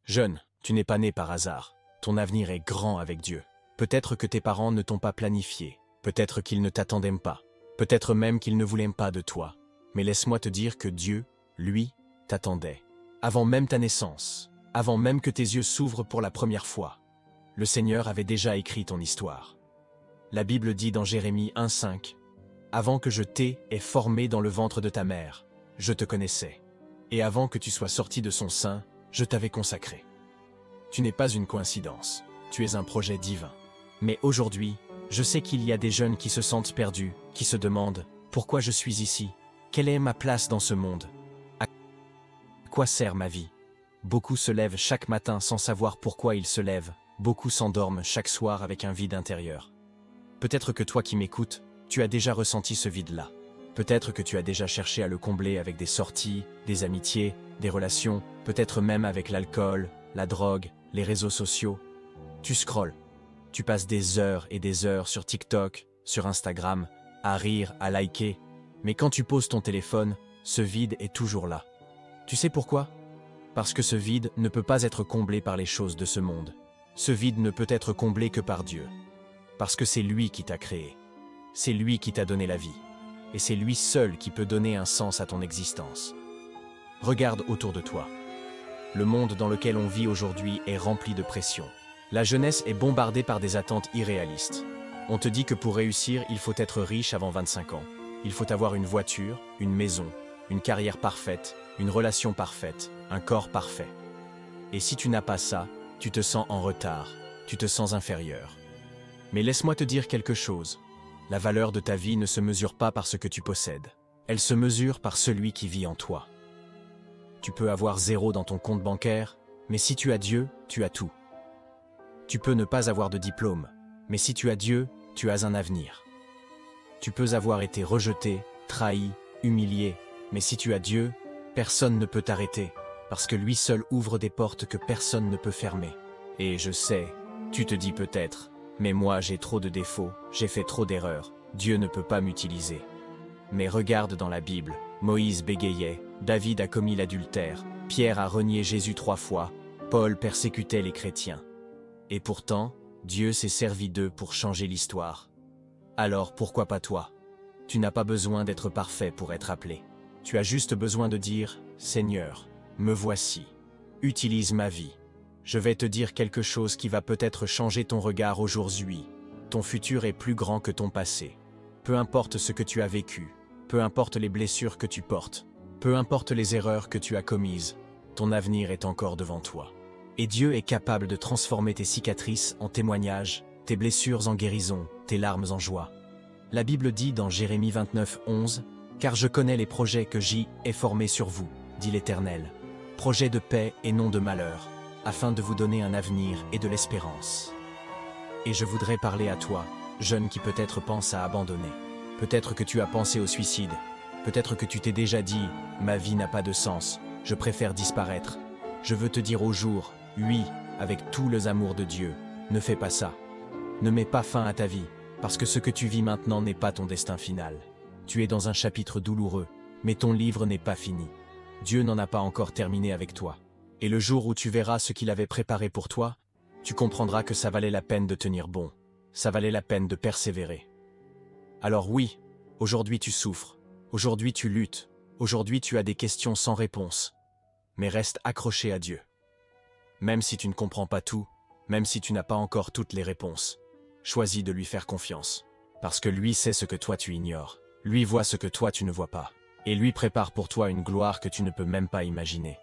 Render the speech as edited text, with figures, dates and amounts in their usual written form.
Jeune, tu n'es pas né par hasard. Ton avenir est grand avec Dieu. Peut-être que tes parents ne t'ont pas planifié. Peut-être qu'ils ne t'attendaient pas. Peut-être même qu'ils ne voulaient pas de toi. Mais laisse-moi te dire que Dieu, lui, t'attendait. Avant même ta naissance, avant même que tes yeux s'ouvrent pour la première fois, le Seigneur avait déjà écrit ton histoire. La Bible dit dans Jérémie 1,5 « Avant que je t'ai formé dans le ventre de ta mère, je te connaissais. Et avant que tu sois sorti de son sein, je t'avais consacré. » Tu n'es pas une coïncidence, tu es un projet divin. Mais aujourd'hui, je sais qu'il y a des jeunes qui se sentent perdus, qui se demandent « Pourquoi je suis ici? Quelle est ma place dans ce monde? À quoi sert ma vie ?» Beaucoup se lèvent chaque matin sans savoir pourquoi ils se lèvent. Beaucoup s'endorment chaque soir avec un vide intérieur. Peut-être que toi qui m'écoutes, tu as déjà ressenti ce vide-là. Peut-être que tu as déjà cherché à le combler avec des sorties, des amitiés, des relations, peut-être même avec l'alcool, la drogue, les réseaux sociaux. Tu scrolles. Tu passes des heures et des heures sur TikTok, sur Instagram, à rire, à liker. Mais quand tu poses ton téléphone, ce vide est toujours là. Tu sais pourquoi? Parce que ce vide ne peut pas être comblé par les choses de ce monde. Ce vide ne peut être comblé que par Dieu. Parce que c'est lui qui t'a créé. C'est lui qui t'a donné la vie. Et c'est lui seul qui peut donner un sens à ton existence. Regarde autour de toi. Le monde dans lequel on vit aujourd'hui est rempli de pression. La jeunesse est bombardée par des attentes irréalistes. On te dit que pour réussir, il faut être riche avant 25 ans. Il faut avoir une voiture, une maison, une carrière parfaite, une relation parfaite, un corps parfait. Et si tu n'as pas ça, tu te sens en retard, tu te sens inférieur. Mais laisse-moi te dire quelque chose. La valeur de ta vie ne se mesure pas par ce que tu possèdes. Elle se mesure par celui qui vit en toi. Tu peux avoir 0 dans ton compte bancaire, mais si tu as Dieu, tu as tout. Tu peux ne pas avoir de diplôme, mais si tu as Dieu, tu as un avenir. Tu peux avoir été rejeté, trahi, humilié, mais si tu as Dieu, personne ne peut t'arrêter, parce que lui seul ouvre des portes que personne ne peut fermer. Et je sais, tu te dis peut-être, mais moi j'ai trop de défauts, j'ai fait trop d'erreurs, Dieu ne peut pas m'utiliser. Mais regarde dans la Bible, Moïse bégayait, David a commis l'adultère, Pierre a renié Jésus 3 fois, Paul persécutait les chrétiens. Et pourtant, Dieu s'est servi d'eux pour changer l'histoire. Alors pourquoi pas toi? Tu n'as pas besoin d'être parfait pour être appelé. Tu as juste besoin de dire « Seigneur, me voici. Utilise ma vie. Je vais te dire quelque chose qui va peut-être changer ton regard aujourd'hui. Ton futur est plus grand que ton passé. Peu importe ce que tu as vécu, peu importe les blessures que tu portes, peu importe les erreurs que tu as commises, ton avenir est encore devant toi. Et Dieu est capable de transformer tes cicatrices en témoignages, tes blessures en guérison, tes larmes en joie. La Bible dit dans Jérémie 29:11 « Car je connais les projets que j'y ai formés sur vous, dit l'Éternel, projets de paix et non de malheur, afin de vous donner un avenir et de l'espérance. » Et je voudrais parler à toi, jeune qui peut-être pense à abandonner. Peut-être que tu as pensé au suicide. Peut-être que tu t'es déjà dit « Ma vie n'a pas de sens, je préfère disparaître. » Je veux te dire au jour, oui, avec tout l'amour de Dieu, ne fais pas ça. Ne mets pas fin à ta vie, parce que ce que tu vis maintenant n'est pas ton destin final. Tu es dans un chapitre douloureux, mais ton livre n'est pas fini. Dieu n'en a pas encore terminé avec toi. Et le jour où tu verras ce qu'il avait préparé pour toi, tu comprendras que ça valait la peine de tenir bon. Ça valait la peine de persévérer. Alors oui, aujourd'hui tu souffres. Aujourd'hui tu luttes. Aujourd'hui tu as des questions sans réponse. Mais reste accroché à Dieu. Même si tu ne comprends pas tout, même si tu n'as pas encore toutes les réponses, choisis de lui faire confiance. Parce que lui sait ce que toi tu ignores. Lui voit ce que toi tu ne vois pas. Et lui prépare pour toi une gloire que tu ne peux même pas imaginer.